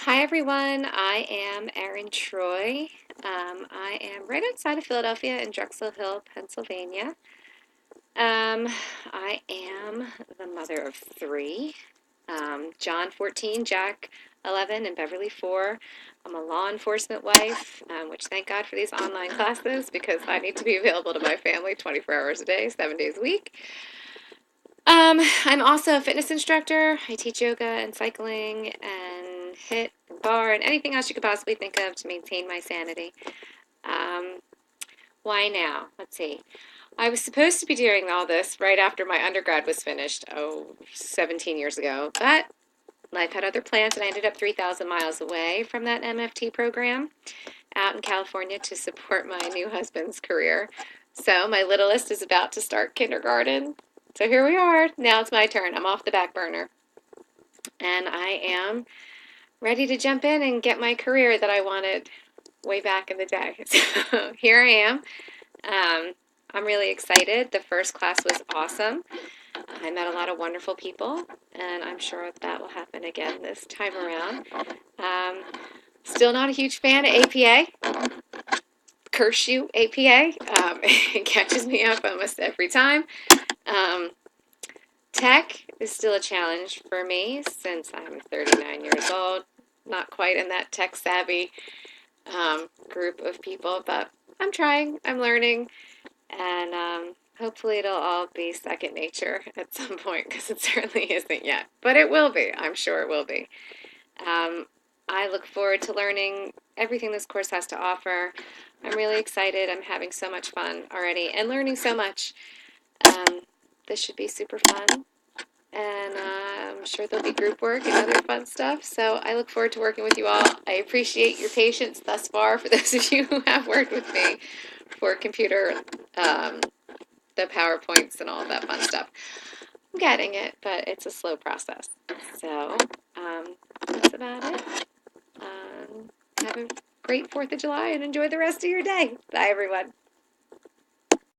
Hi everyone, I am Erin Troy. I am right outside of Philadelphia in Drexel Hill, Pennsylvania. I am the mother of three, John 14, Jack 11, and Beverly 4. I'm a law enforcement wife, which thank God for these online classes because I need to be available to my family 24 hours a day, 7 days a week. I'm also a fitness instructor. I teach yoga and cycling and HIIT and bar and anything else you could possibly think of to maintain my sanity. Um, why now? Let's see. I was supposed to be doing all this right after my undergrad was finished, 17 years ago, but life had other plans and I ended up 3,000 miles away from that MFT program out in California to support my new husband's career. So my littlest is about to start kindergarten. So here we are. Now it's my turn. I'm off the back burner. And I am ready to jump in and get my career that I wanted way back in the day. So here I am. I'm really excited. The first class was awesome. I met a lot of wonderful people, and I'm sure that will happen again this time around. Still not a huge fan of APA. Curse you, APA. It catches me up almost every time. Um, Tech is still a challenge for me since I'm 39 years old. Not quite in that tech savvy group of people, but I'm trying, I'm learning, and hopefully it'll all be second nature at some point because it certainly isn't yet. But it will be, I'm sure it will be. I look forward to learning everything this course has to offer. I'm really excited. I'm having so much fun already and learning so much. This should be super fun. And I'm sure there'll be group work and other fun stuff. So I look forward to working with you all. I appreciate your patience thus far for those of you who have worked with me for computer, the PowerPoints and all of that fun stuff. I'm getting it, but it's a slow process. So that's about it. Have a great 4th of July and enjoy the rest of your day. Bye, everyone.